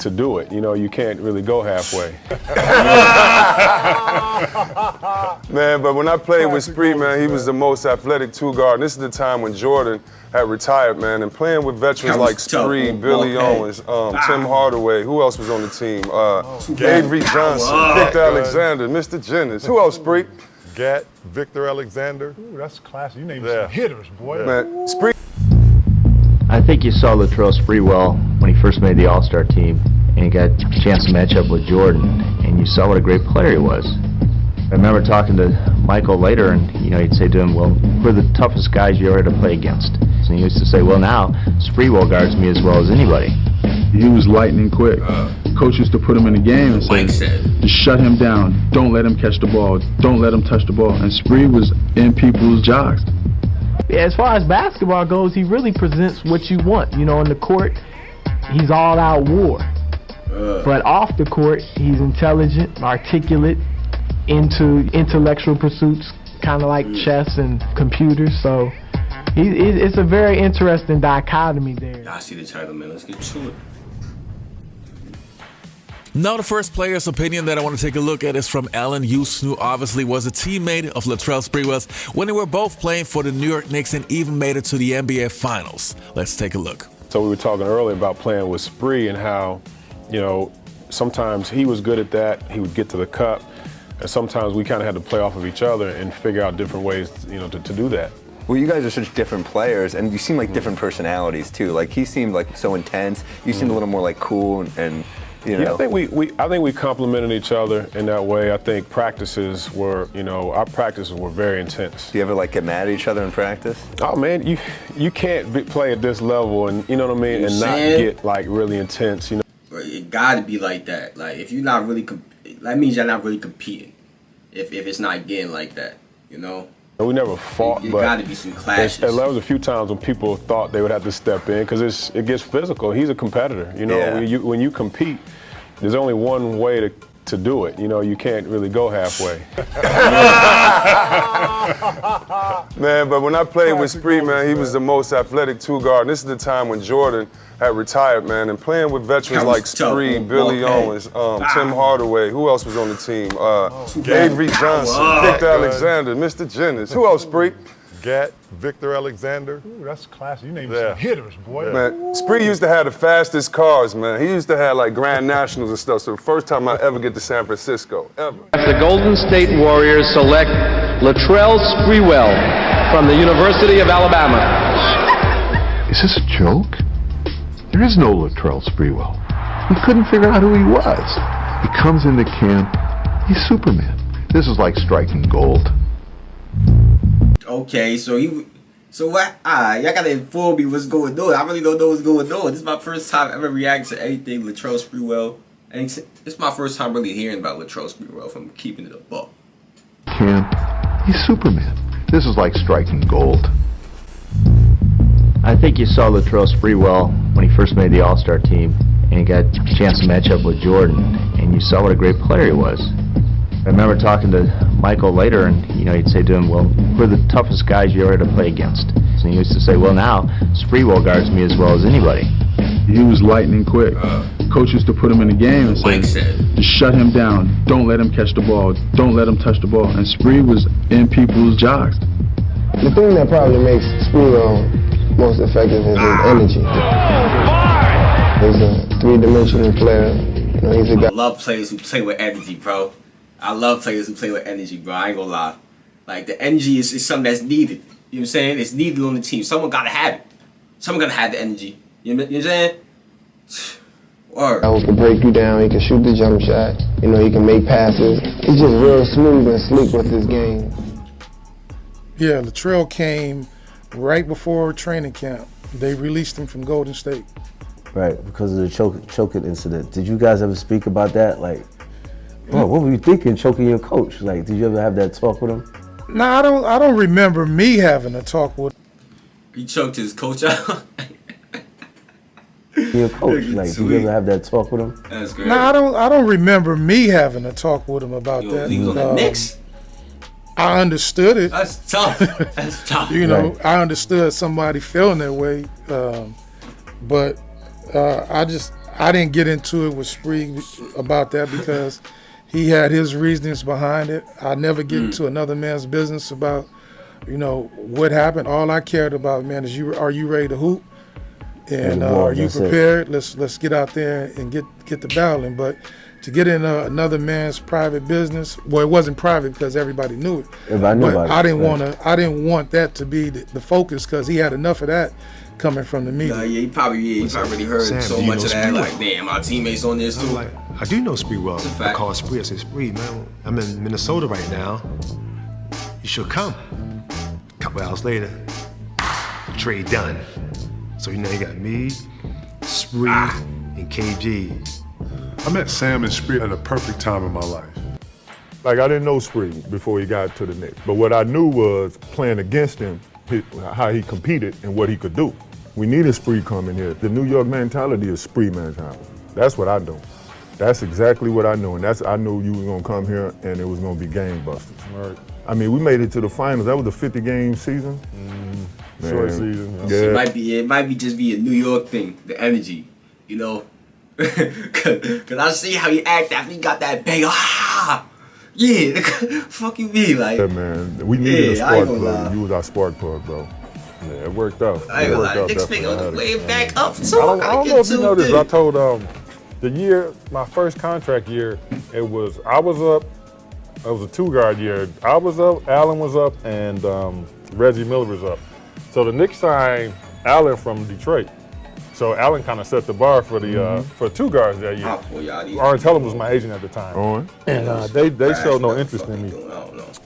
to do it. You know, you can't really go halfway. Man, but when I played with Spree, man, he was the most athletic two-guard. And this is the time when Jordan had retired, man, and playing with veterans like Spree, Billy Owens, Tim Hardaway. Who else was on the team? Avery Johnson, Victor Alexander, Mr. Jennings. Who else, Spree? Gat, Victor Alexander. Ooh, that's classic. You named some hitters, boy. Man, Spree. I think you saw Latrell Sprewell when he first made the All-Star team, and he got a chance to match up with Jordan, and you saw what a great player he was. I remember talking to Michael later, and he'd say to him, "Well, who are the toughest guys you ever had to play against?" And he used to say, "Well, now Sprewell guards me as well as anybody." He was lightning quick. Coach used to put him in the game and say, "Just shut him down. Don't let him catch the ball. Don't let him touch the ball." And Spree was in people's jogs. Yeah, as far as basketball goes, he really presents what you want. You know, in the court, he's all out war. But off the court, he's intelligent, articulate, into intellectual pursuits, kind of like chess and computers. So it's a very interesting dichotomy there. I see the title, man. Let's get to it. Now the first player's opinion that I want to take a look at is from Allen Houston, who obviously was a teammate of Latrell Sprewell when they were both playing for the New York Knicks and even made it to the NBA Finals. Let's take a look. So we were talking earlier about playing with Spree and how, sometimes he was good at that. He would get to the cup. And sometimes we kind of had to play off of each other and figure out different ways, to do that. Well, you guys are such different players, and you seem like different personalities too. Like he seemed like so intense. You seemed a little more like cool and Yeah, I think we complemented each other in that way. I think practices were, our practices were very intense. Do you ever like get mad at each other in practice? Oh man, you can't play at this level and and not get like really intense. It gotta be like that. Like if you're not really, that means you're not really competing. If it's not getting like that, We never fought, but gotta be some clashes. There was a few times when people thought they would have to step in because it gets physical. He's a competitor, When you compete, there's only one way to do it. You can't really go halfway. Man, but when I played with Spree, man, he was the most athletic two-guard. And this is the time when Jordan had retired, man, and playing with veterans like Spree, Billy Owens, Tim Hardaway. Who else was on the team? Avery Johnson, Victor Alexander, Mr. Jennings. Who else, Spree? Gat, Victor Alexander. Ooh, that's classic. You named some hitters, boy. Man, Spree used to have the fastest cars, man. He used to have like Grand Nationals and stuff. So the first time I ever get to San Francisco, ever. The Golden State Warriors select Latrell Sprewell from the University of Alabama. Is this a joke? There is no Latrell Sprewell. We couldn't figure out who he was. He comes into camp, he's Superman. This is like striking gold. Okay, so what? Y'all gotta inform me what's going on. I really don't know what's going on. This is my first time ever reacting to anything Latrell Sprewell, and this is my first time really hearing about Latrell Sprewell from keeping it a buck. Camp, he's Superman. This is like striking gold. I think you saw Latrell Sprewell when he first made the All-Star team, and he got a chance to match up with Jordan, and you saw what a great player he was. I remember talking to Michael later, and he'd say to him, "Well, who are the toughest guys you ever had to play against?" And he used to say, "Well, now Sprewell guards me as well as anybody." He was lightning quick. Coach used to put him in the game and say, "Just shut him down. Don't let him catch the ball. Don't let him touch the ball." And Spree was in people's jogs. The thing that probably makes Sprewell most effective is his energy. He's a three-dimensional player. He's a guy. I love players who play with energy, bro. I love players who play with energy, bro. I ain't gonna lie. Like, the energy is something that's needed. You know what I'm saying? It's needed on the team. Someone gotta have it. Someone gotta have the energy. You know what I'm saying? Word. He can break you down. He can shoot the jump shot. He can make passes. He's just real smooth and sleek with his game. Yeah, Latrell came right before training camp. They released him from Golden State. Right, because of the choking incident. Did you guys ever speak about that? Like, what were you thinking, choking your coach? Like, did you ever have that talk with him? No, I don't remember me having a talk with him. He choked his coach out. Your coach, like, did you ever have that talk with him? That's great. No, I don't remember me having a talk with him about that. He was on the Knicks. I understood it. That's tough. That's tough. I understood somebody feeling that way, but I didn't get into it with Spree about that because he had his reasons behind it. I never get into another man's business about, what happened. All I cared about, man, is are you ready to hoop? And are you prepared? Let's get out there and get the battling. But to get in another man's private business, well, it wasn't private because everybody knew it. Everybody knew about it. I didn't want that to be the focus because he had enough of that coming from the media. He probably really heard so much of that. Like, damn, my teammates on this too. I do know Sprewell. I call Spree. I say, Spree, man, I'm in Minnesota right now. You should come. A couple hours later, trade done. So you got me, Spree, and KG. I met Sam and Spree at a perfect time in my life. Like, I didn't know Spree before he got to the Knicks, but what I knew was playing against him, how he competed and what he could do. We needed Spree coming here. The New York mentality is Spree mentality. That's what I know. That's exactly what I know, and I knew you were gonna come here and it was gonna be game busters. Right. I mean, we made it to the finals. That was the 50-game season. Short season. Yeah. It might be just be a New York thing, the energy, Cause I see how he act after he got that bang. Yeah, fuck you mean, like. Yeah, man, we needed a spark plug. You was our spark plug, bro. Yeah, it worked out. I ain't gonna lie, Knicks make the way back up. So I don't know if you know this, but I told the year, my first contract year, I was up. It was a 2-guard year. I was up, Allen was up, and Reggie Miller was up. So the Knicks signed Allen from Detroit. So Allen kind of set the bar for the for 2 guards that year. Aaron Teller was my agent at the time, and they showed no interest in me.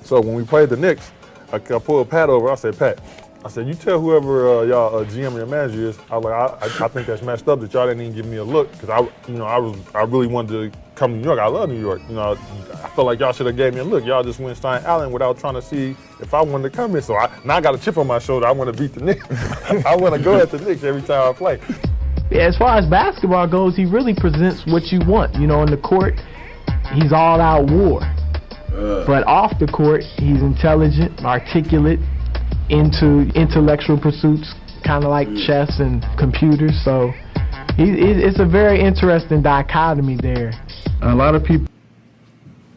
So when we played the Knicks, I pulled Pat over. I said, Pat, you tell whoever y'all GM or your manager is. I was like, I think that's messed up that y'all didn't even give me a look because I really wanted to come to New York. I love New York. I felt like y'all should have gave me a look. Y'all just went sign Allen without trying to see if I wanted to come in. So now I got a chip on my shoulder. I want to beat the Knicks. I want to go at the Knicks every time I play. Yeah, as far as basketball goes, he really presents what you want. In the court, he's all out war. But off the court, he's intelligent, articulate, into intellectual pursuits, kind of like chess and computers. So it's a very interesting dichotomy there. A lot of people.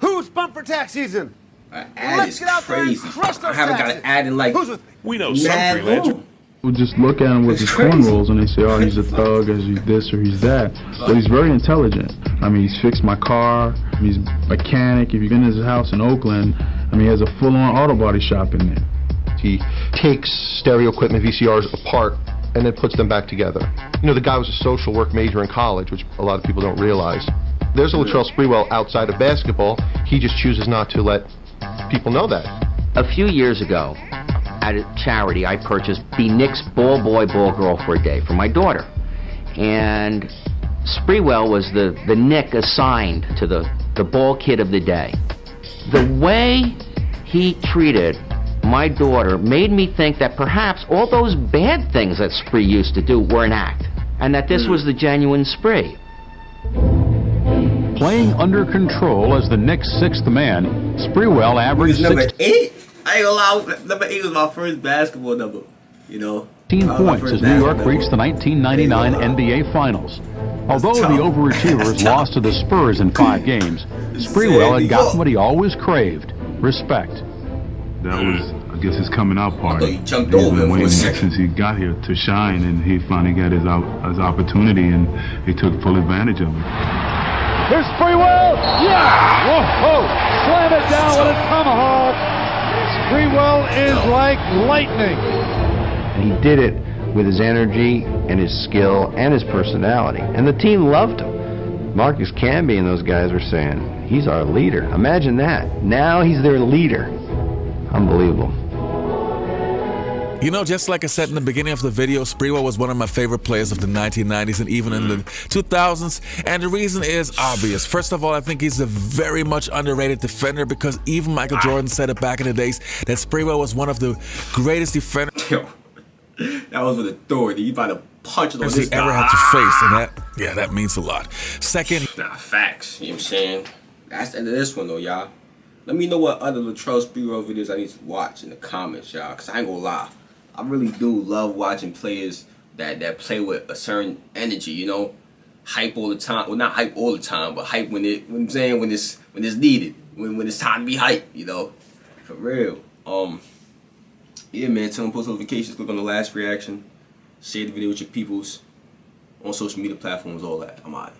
Who's pumped for tax season? Let's get out there and crush those taxes. I haven't got to add in like. Who's with me? We know some freelancer. We'll just look at him with his cornrows and they say, oh, he's a thug, or he's this or he's that. But he's very intelligent. I mean, he's fixed my car. He's a mechanic. If you've been to his house in Oakland, he has a full-on auto body shop in there. He takes stereo equipment, VCRs, apart and then puts them back together. The guy was a social work major in college, which a lot of people don't realize. There's a Latrell Sprewell outside of basketball. He just chooses not to let people know that. A few years ago, at a charity, I purchased the Knicks ball boy, ball girl for a day for my daughter. And Sprewell was the Knick assigned to the ball kid of the day. The way he treated my daughter made me think that perhaps all those bad things that Spree used to do were an act, and that this was the genuine Spree. Playing under control as the Knicks' 6th man, Sprewell averaged number 8. I ain't gonna lie, number 8 was my first basketball number. 16 points as New York reached the 1999 NBA Finals. Although the overachievers lost to the Spurs in 5 games, Sprewell had gotten what he always craved: respect. That was, I guess, his coming out party. He's been waiting since he got here to shine, and he finally got his opportunity, and he took full advantage of it. Here's Sprewell. Yeah! Whoa! Slam it down with a tomahawk. Sprewell is like lightning. And he did it with his energy and his skill and his personality, and the team loved him. Marcus Camby and those guys were saying, he's our leader. Imagine that. Now he's their leader. Unbelievable. Just like I said in the beginning of the video, Sprewell was one of my favorite players of the 1990s and even in the 2000s. And the reason is obvious. First of all, I think he's a very much underrated defender because even Michael Jordan said it back in the days that Sprewell was one of the greatest defenders. That was with authority. You about to punch those he ever had to face, and that means a lot. Second, facts. You know what I'm saying? That's the end of this one though, y'all. Let me know what other Latrell Sprewell videos I need to watch in the comments, y'all. Because I ain't gonna lie. I really do love watching players that play with a certain energy, hype all the time. Well, not hype all the time, but hype when I'm saying when it's needed, when it's time to be hype, you know, for real. Yeah, man. Turn on post notifications. Click on the last reaction. Share the video with your peoples on social media platforms. All that. I'm out.